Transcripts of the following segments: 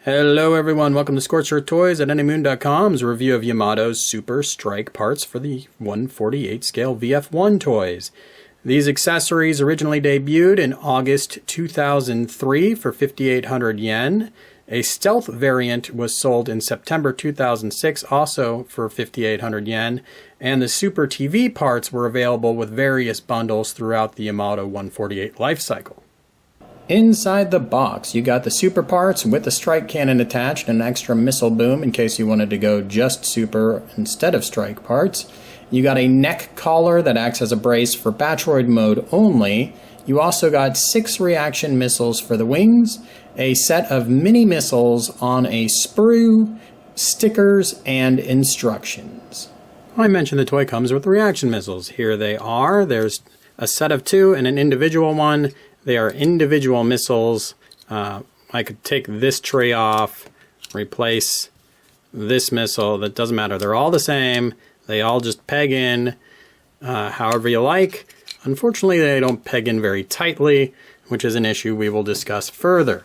Hello everyone, welcome to Scorcher Toys at anymoon.com's review of Yamato's Super Strike parts for the 1/48 scale VF1 toys. These accessories originally debuted in August 2003 for 5,800 yen. A stealth variant was sold in September 2006 also for 5,800 yen. And the Super TV parts were available with various bundles throughout the Yamato 1/48 life cycle. Inside the box, you got the super parts with the strike cannon attached and an extra missile boom in case you wanted to go just super instead of strike parts. You got a neck collar that acts as a brace for Batroid mode only. You also got 6 reaction missiles for the wings, a set of mini missiles on a sprue, stickers, and instructions. I mentioned the toy comes with reaction missiles. Here they are. There's a set of 2 and an individual one. They are individual missiles. I could take this tray off, replace this missile. That doesn't matter. They're all the same. They all just peg in however you like. Unfortunately, they don't peg in very tightly, which is an issue we will discuss further.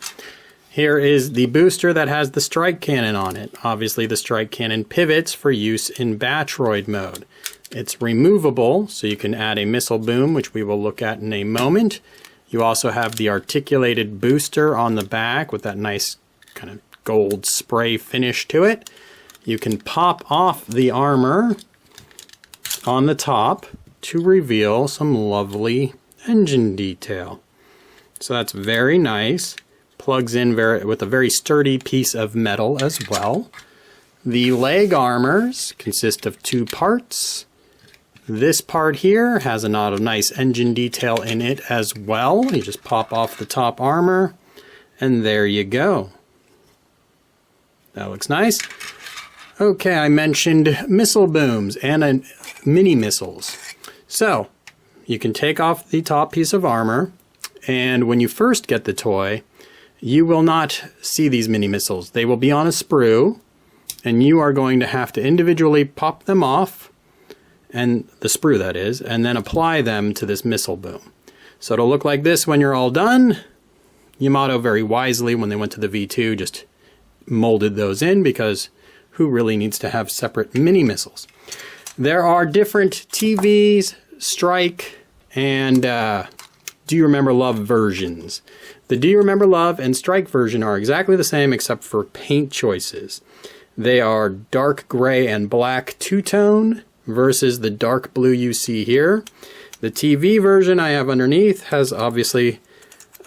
Here is the booster that has the strike cannon on it. Obviously, the strike cannon pivots for use in Batroid mode. It's removable, so you can add a missile boom, which we will look at in a moment. You also have the articulated booster on the back with that nice kind of gold spray finish to it. You can pop off the armor on the top to reveal some lovely engine detail. So that's very nice. Plugs in with a very sturdy piece of metal as well. The leg armors consist of 2 parts. This part here has a lot of nice engine detail in it as well. You just pop off the top armor, and there you go. That looks nice. Okay, I mentioned missile booms and mini missiles. So, you can take off the top piece of armor, and when you first get the toy, you will not see these mini missiles. They will be on a sprue, and you are going to have to individually pop them off, and the sprue that is, and then apply them to this missile boom. So it'll look like this when you're all done. Yamato very wisely, when they went to the V2, just molded those in because who really needs to have separate mini missiles? There are different TVs, Strike, and Do You Remember Love versions. The Do You Remember Love and Strike version are exactly the same except for paint choices. They are dark gray and black two-tone versus the dark blue you see here. The TV version I have underneath has obviously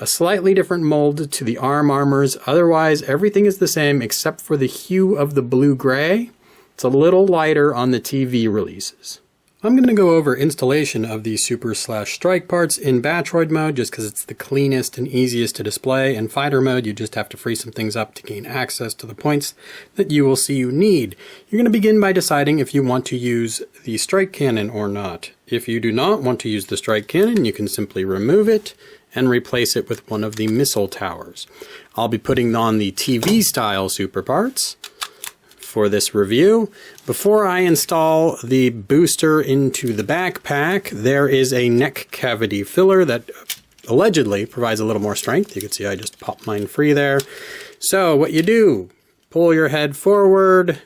a slightly different mold to the arm armors. Otherwise, everything is the same except for the hue of the blue-gray. It's a little lighter on the TV releases. I'm going to go over installation of the Super/Strike parts in Batroid mode just because it's the cleanest and easiest to display. In Fighter mode, you just have to free some things up to gain access to the points that you will see you need. You're going to begin by deciding if you want to use the strike cannon or not. If you do not want to use the strike cannon, you can simply remove it and replace it with one of the missile towers. I'll be putting on the TV style super parts for this review. Before I install the booster into the backpack, there is a neck cavity filler that allegedly provides a little more strength. You can see I just popped mine free there. So what you do, pull your head forward,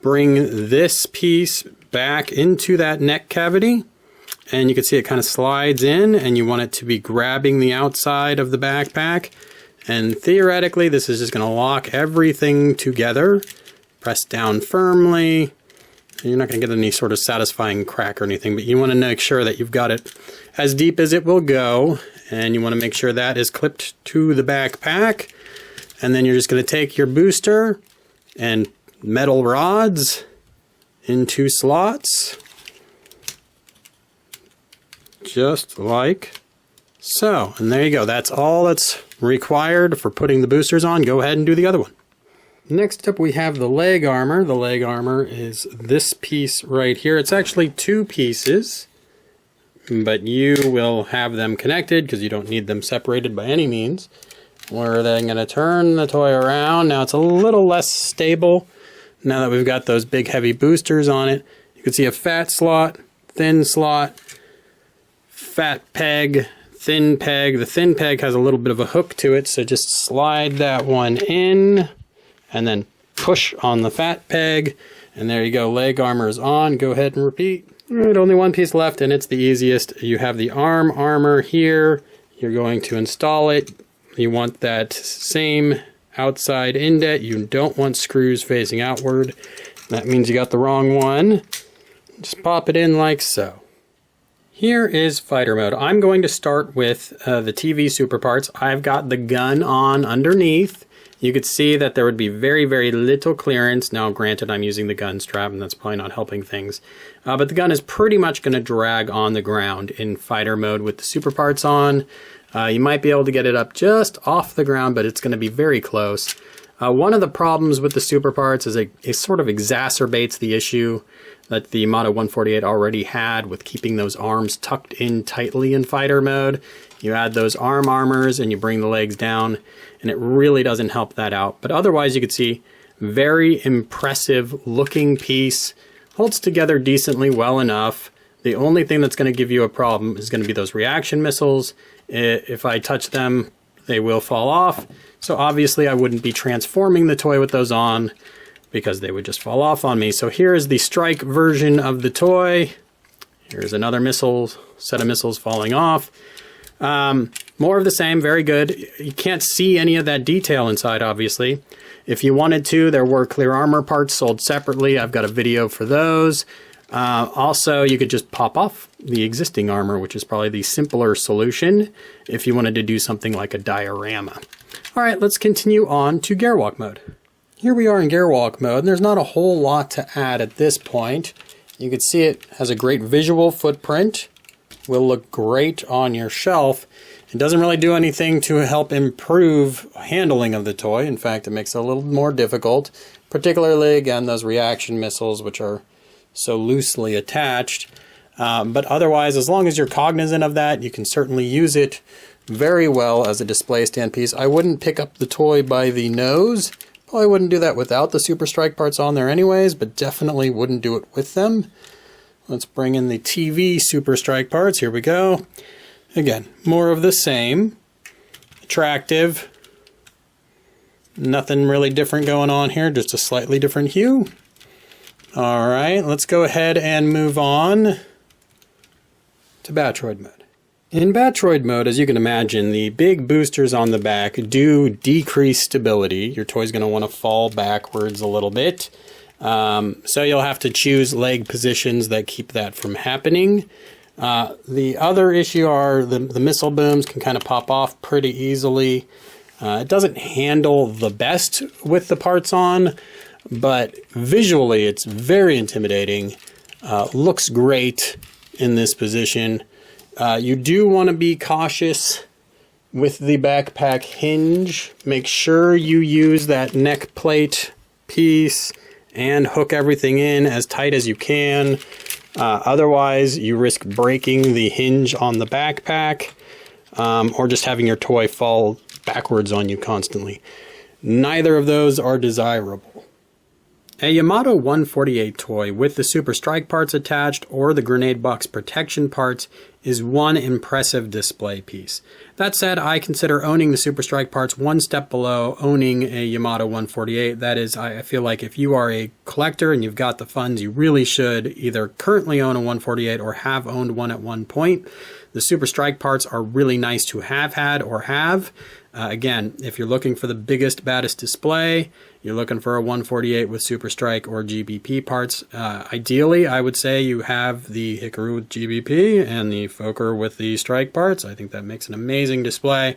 bring this piece back into that neck cavity, and you can see it kind of slides in, and you want it to be grabbing the outside of the backpack. And theoretically, this is just going to lock everything together. Press down firmly. You're not going to get any sort of satisfying crack or anything, but you want to make sure that you've got it as deep as it will go, and you want to make sure that is clipped to the backpack. And then you're just going to take your booster and metal rods into slots, just like so. And there you go. That's all that's required for putting the boosters on. Go ahead and do the other one. Next up we have the leg armor. The leg armor is this piece right here. It's actually 2 pieces, but you will have them connected because you don't need them separated by any means. We're then going to turn the toy around. Now it's a little less stable now that we've got those big heavy boosters on it. You can see a fat slot, thin slot, fat peg, thin peg. The thin peg has a little bit of a hook to it, so just slide that one in and then push on the fat peg, and there you go. Leg armor is on. Go ahead and repeat. All right, only one piece left, and it's the easiest. You have the arm armor here. You're going to install it. You want that same outside indet. You don't want screws facing outward. That means you got the wrong one. Just pop it in like so. Here is fighter mode. I'm going to start with the TV super parts. I've got the gun on underneath. You could see that there would be very, very little clearance. Now, granted, I'm using the gun strap, and that's probably not helping things. But the gun is pretty much going to drag on the ground in fighter mode with the super parts on. You might be able to get it up just off the ground, but it's going to be very close. One of the problems with the super parts is it sort of exacerbates the issue that the Yamato 148 already had with keeping those arms tucked in tightly in fighter mode. You add those arm armors and you bring the legs down, and it really doesn't help that out. But otherwise, you could see very impressive looking piece. Holds together decently well enough. The only thing that's going to give you a problem is going to be those reaction missiles. If I touch them, they will fall off. So obviously I wouldn't be transforming the toy with those on because they would just fall off on me. So here is the strike version of the toy. Here's another set of missiles falling off. More of the same, very good. You can't see any of that detail inside, obviously. If you wanted to, there were clear armor parts sold separately. I've got a video for those. Also, you could just pop off the existing armor, which is probably the simpler solution if you wanted to do something like a diorama. All right, let's continue on to gearwalk mode. Here we are in gearwalk mode, and there's not a whole lot to add at this point. You can see it has a great visual footprint. Will look great on your shelf. It doesn't really do anything to help improve handling of the toy. In fact, it makes it a little more difficult, particularly, again, those reaction missiles, which are so loosely attached. But otherwise, as long as you're cognizant of that, you can certainly use it very well as a display stand piece. I wouldn't pick up the toy by the nose. Probably wouldn't do that without the Super Strike parts on there anyways, but definitely wouldn't do it with them. Let's bring in the TV Super Strike parts. Here we go. Again, more of the same. Attractive. Nothing really different going on here, just a slightly different hue. All right, let's go ahead and move on to Batroid mode. In Batroid mode, as you can imagine, the big boosters on the back do decrease stability. Your toy's going to want to fall backwards a little bit. So you'll have to choose leg positions that keep that from happening. The other issue are the missile booms can kind of pop off pretty easily. It doesn't handle the best with the parts on, but visually it's very intimidating. Looks great in this position. You do want to be cautious with the backpack hinge. Make sure you use that neck plate piece and hook everything in as tight as you can. Otherwise, you risk breaking the hinge on the backpack or just having your toy fall backwards on you constantly. Neither of those are desirable. A Yamato 148 toy with the Super Strike parts attached or the grenade box protection parts is one impressive display piece. That said, I consider owning the Super Strike parts one step below owning a Yamato 148. That is, I feel like if you are a collector and you've got the funds, you really should either currently own a 148 or have owned one at one point. The Super Strike parts are really nice to have had or have. Again, if you're looking for the biggest, baddest display, you're looking for a 148 with Super Strike or GBP parts. Ideally, I would say you have the Hikaru with GBP and the Fokker with the Strike parts. I think that makes an amazing display.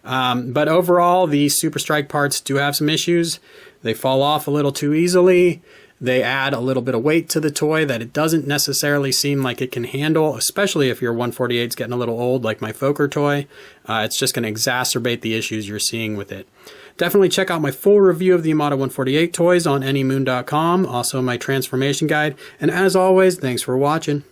But overall, the Super Strike parts do have some issues. They fall off a little too easily. They add a little bit of weight to the toy that it doesn't necessarily seem like it can handle, especially if your 148 is getting a little old like my Fokker toy. It's just going to exacerbate the issues you're seeing with it. Definitely check out my full review of the Yamato 148 toys on anymoon.com, also my transformation guide. And as always, thanks for watching.